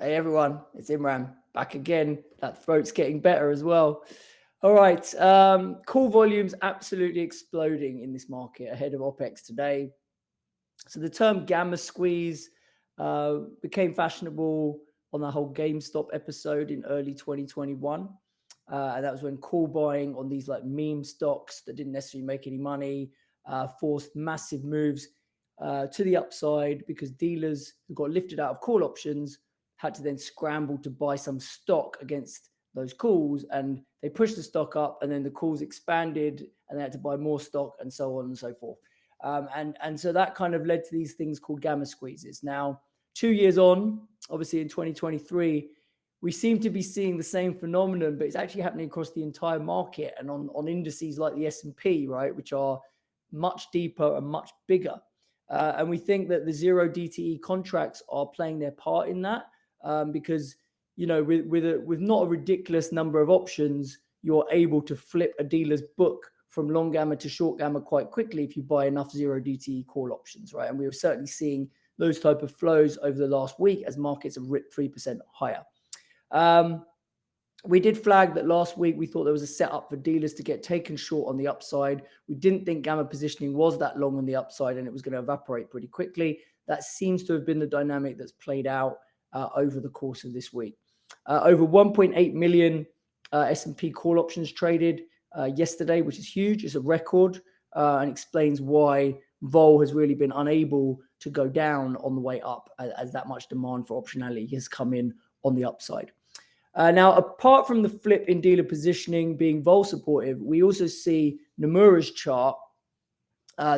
Hey everyone, it's Imran back again. That throat's getting better as well. All right, call volumes absolutely exploding in this market ahead of OPEX today. So the term gamma squeeze became fashionable on the whole GameStop episode in early 2021. And that was when call buying on these like meme stocks that didn't necessarily make any money forced massive moves to the upside because dealers who got lifted out of call options had to then scramble to buy some stock against those calls, and they pushed the stock up, and then the calls expanded, and they had to buy more stock, and so on and so forth. And so that kind of led to these things called gamma squeezes. Now, 2 years on, obviously in 2023, we seem to be seeing the same phenomenon, but it's actually happening across the entire market and on indices like the S&P, right, which are much deeper and much bigger. And we think that the zero DTE contracts are playing their part in that because, you know, with not a ridiculous number of options, you're able to flip a dealer's book from long gamma to short gamma quite quickly if you buy enough zero DTE call options, right? And we are certainly seeing those type of flows over the last week as markets have ripped 3% higher. We did flag that last week. We thought there was a setup for dealers to get taken short on the upside. We didn't think gamma positioning was that long on the upside and it was going to evaporate pretty quickly. That seems to have been the dynamic that's played out over the course of this week. Over 1.8 million S&P call options traded yesterday, which is huge. It's a record and explains why vol has really been unable to go down on the way up as that much demand for optionality has come in on the upside. Now, apart from the flip in dealer positioning being vol supportive, we also see Nomura's chart.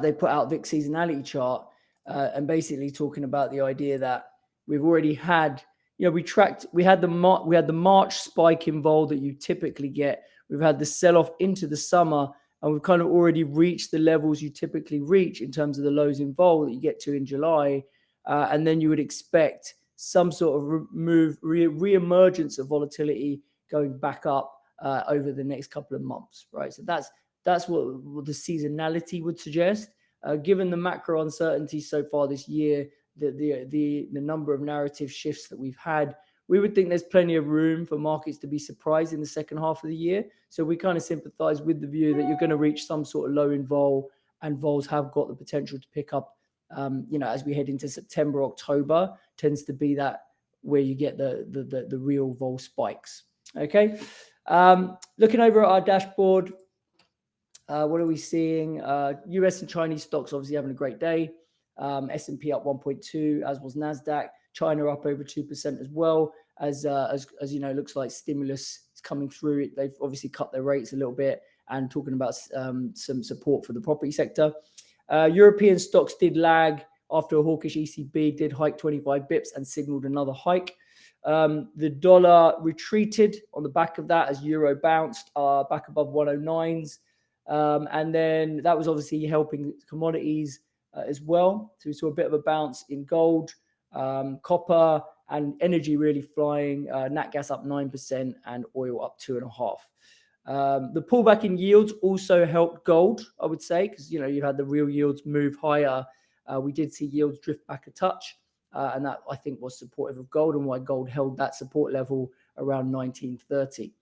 They put out VIX seasonality chart and basically talking about the idea that we've already had, you know, we had the March spike in vol that you typically get. We've had the sell-off into the summer, and we've kind of already reached the levels you typically reach in terms of the lows in vol that you get to in July. And then you would expect some sort of re-emergence of volatility going back up over the next couple of months, right? So that's what the seasonality would suggest. Given the macro uncertainty so far this year, the number of narrative shifts that we've had, we would think there's plenty of room for markets to be surprised in the second half of the year. So we kind of sympathize with the view that you're going to reach some sort of low in vol, and vols have got the potential to pick up. You know, as we head into September, October tends to be that where you get the real vol spikes. Okay, looking over at our dashboard, what are we seeing? US and Chinese stocks obviously having a great day. S&P up 1.2, as was Nasdaq. China up over 2% as well, as you know, looks like stimulus is coming through. They've obviously cut their rates a little bit and talking about some support for the property sector. European stocks did lag after a hawkish ECB did hike 25 bips and signaled another hike. The dollar retreated on the back of that as euro bounced back above 109s. And then that was obviously helping commodities as well. So we saw a bit of a bounce in gold, copper, and energy really flying. Nat gas up 9% and oil up 2.5%. The pullback in yields also helped gold, I would say, because, you know, you had the real yields move higher. We did see yields drift back a touch, and that, I think, was supportive of gold and why gold held that support level around 1930.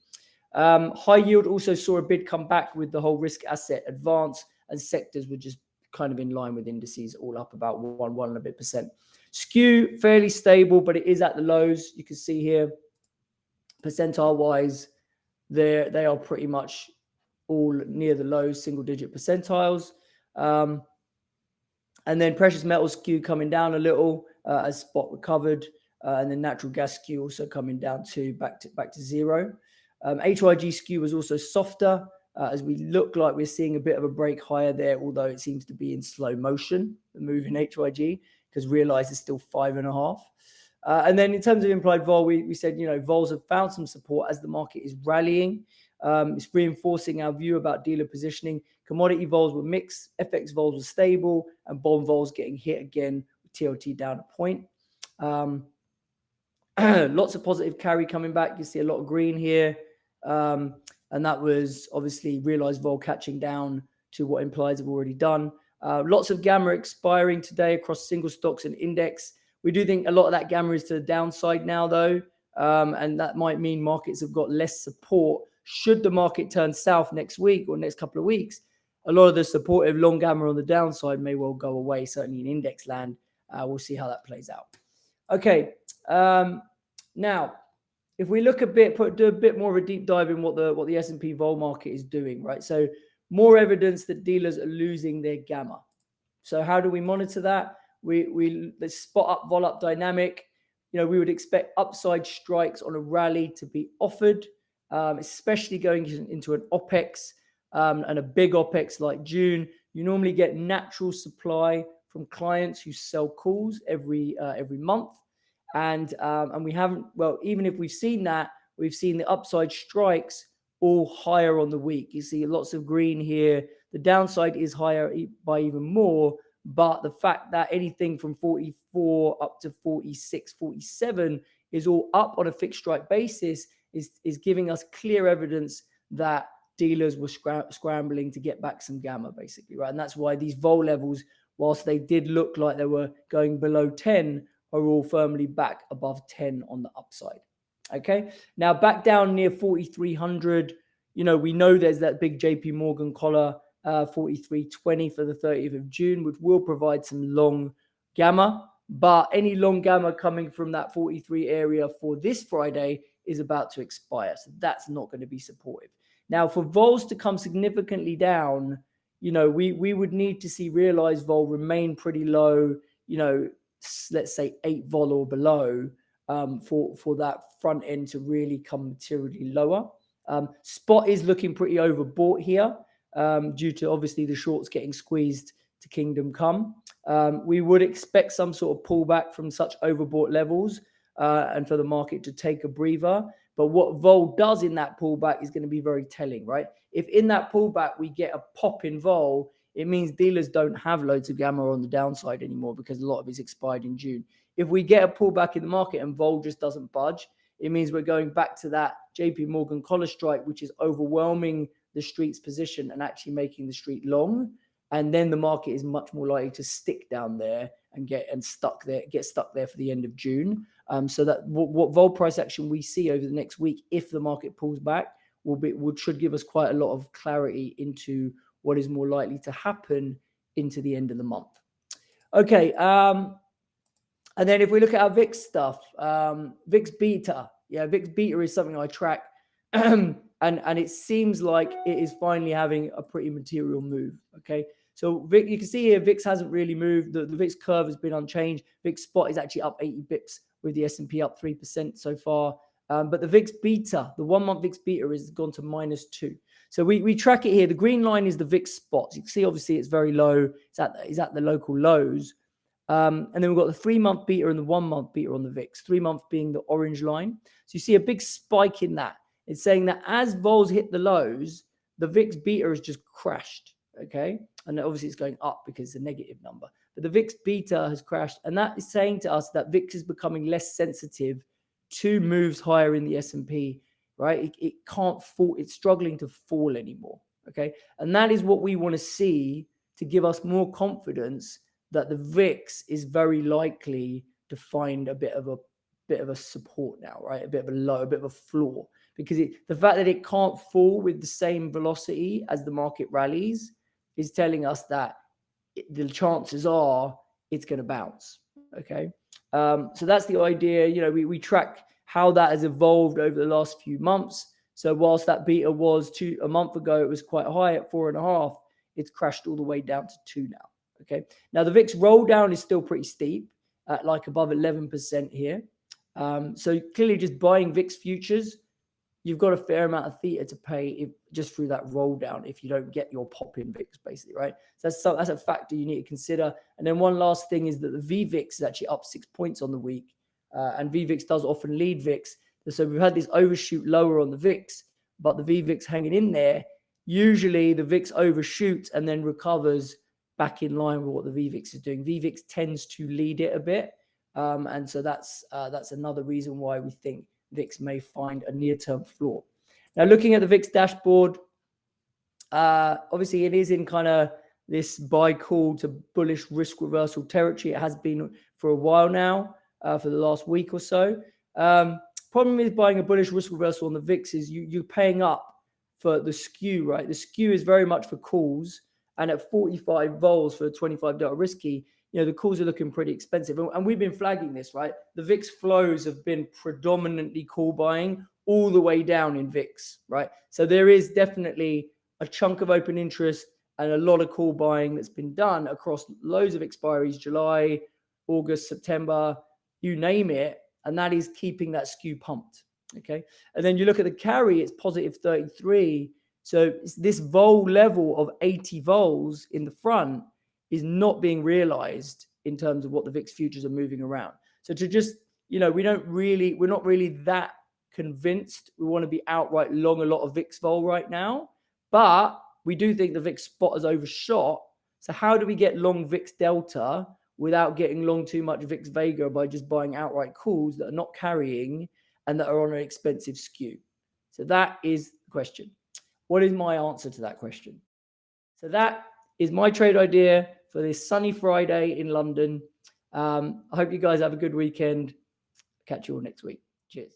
High yield also saw a bid come back with the whole risk asset advance, and sectors were just kind of in line with indices, all up about 1 and a bit percent. Skew fairly stable, but it is at the lows. You can see here, percentile-wise, they are pretty much all near the lows, single-digit percentiles. And then precious metals skew coming down a little as spot recovered, and then natural gas skew also coming down back to zero. HYG skew was also softer as we look like we're seeing a bit of a break higher there, although it seems to be in slow motion, the move in HYG, because realize is still 5.5. And then in terms of implied vol, we said, you know, vols have found some support as the market is rallying. It's reinforcing our view about dealer positioning. Commodity vols were mixed, FX vols were stable, and bond vols getting hit again with TLT down a point. Lots of positive carry coming back. You see a lot of green here. And that was obviously realized vol catching down to what implies have already done. Lots of gamma expiring today across single stocks and index. We do think a lot of that gamma is to the downside now, though, and that might mean markets have got less support. Should the market turn south next week or next couple of weeks, a lot of the supportive long gamma on the downside may well go away, certainly in index land. We'll see how that plays out. Okay, now, if we look a bit, do a bit more of a deep dive in what the S&P vol market is doing, right? So more evidence that dealers are losing their gamma. So how do we monitor that? We the spot up, vol up dynamic. We would expect upside strikes on a rally to be offered, especially going into an OPEX and a big OPEX like June. You normally get natural supply from clients who sell calls every month. And we haven't, well, even if we've seen that, we've seen the upside strikes all higher on the week. You see lots of green here. The downside is higher by even more, but the fact that anything from 44 up to 46, 47 is all up on a fixed strike basis is giving us clear evidence that dealers were scrambling to get back some gamma, basically, right? And that's why these vol levels, whilst they did look like they were going below 10, are all firmly back above 10 on the upside. Okay, now back down near 4,300, we know there's that big JP Morgan collar, 43.20 for the 30th of June, which will provide some long gamma, but any long gamma coming from that 43 area for this Friday is about to expire. So that's not going to be supportive. Now, for vols to come significantly down, we would need to see realized vol remain pretty low, let's say 8 vol or below, for that front end to really come materially lower. Spot is looking pretty overbought here, due to obviously the shorts getting squeezed to kingdom come. We would expect some sort of pullback from such overbought levels, and for the market to take a breather. But what vol does in that pullback is going to be very telling, right? If in that pullback we get a pop in vol, it means dealers don't have loads of gamma on the downside anymore because a lot of it's expired in June. If we get a pullback in the market and vol just doesn't budge, it means we're going back to that JP Morgan collar strike, which is overwhelming the street's position and actually making the street long. And then the market is much more likely to stick down there and get stuck there for the end of June. So that what vol price action we see over the next week, if the market pulls back, should give us quite a lot of clarity into what is more likely to happen into the end of the month. Okay, and then if we look at our VIX stuff, VIX beta, VIX beta is something I track, and it seems like it is finally having a pretty material move. Okay, so you can see here VIX hasn't really moved. The VIX curve has been unchanged. VIX spot is actually up 80 bips with the S&P up 3% so far. But the VIX beta, the 1 month VIX beta, has gone to -2. So we track it here. The green line is the VIX spot. You can see obviously it's very low. It's at the local lows. And then we've got the 3 month beta and the 1 month beta on the VIX. 3 month being the orange line. So you see a big spike in that. It's saying that as vols hit the lows, the VIX beta has just crashed. Okay, and obviously it's going up because it's a negative number. But the VIX beta has crashed, and that is saying to us that VIX is becoming less sensitive to moves higher in the S&P, right? It can't fall. It's struggling to fall anymore. Okay, and that is what we want to see to give us more confidence that the VIX is very likely to find a bit of a support now, right? A bit of a low, a bit of a floor, because the fact that it can't fall with the same velocity as the market rallies is telling us that the chances are it's going to bounce. Okay, so that's the idea. We track how that has evolved over the last few months. So whilst that beta was a month ago, it was quite high at 4.5. It's crashed all the way down to 2 now. Okay, now the VIX roll down is still pretty steep at like above 11% here. So clearly just buying VIX futures, you've got a fair amount of theta to pay just through that roll down if you don't get your pop in VIX, basically, right? So that's a factor you need to consider. And then one last thing is that the VVIX is actually up 6 points on the week, and VVIX does often lead VIX. So we've had this overshoot lower on the VIX, but the VVIX hanging in there. Usually the VIX overshoots and then recovers back in line with what the VVIX is doing. VVIX tends to lead it a bit, and so that's another reason why we think VIX may find a near-term floor. Now, looking at the VIX dashboard, obviously it is in kind of this buy call to bullish risk reversal territory. It has been for a while now, for the last week or so. Problem is buying a bullish risk reversal on the VIX is you're paying up for the skew, right? The skew is very much for calls, and at 45 vols for a $25 risky, the calls are looking pretty expensive. And we've been flagging this, right? The VIX flows have been predominantly call buying all the way down in VIX, right? So there is definitely a chunk of open interest and a lot of call buying that's been done across loads of expiries, July, August, September, you name it. And that is keeping that skew pumped, okay? And then you look at the carry, it's positive 33. So this vol level of 80 vols in the front is not being realized in terms of what the VIX futures are moving around. So to just, we're not really that convinced we want to be outright long a lot of VIX vol right now, but we do think the VIX spot has overshot. So how do we get long VIX delta without getting long too much VIX Vega by just buying outright calls that are not carrying and that are on an expensive skew? So that is the question. What is my answer to that question? So that is my trade idea for this sunny Friday in London. I hope you guys have a good weekend. Catch you all next week. Cheers.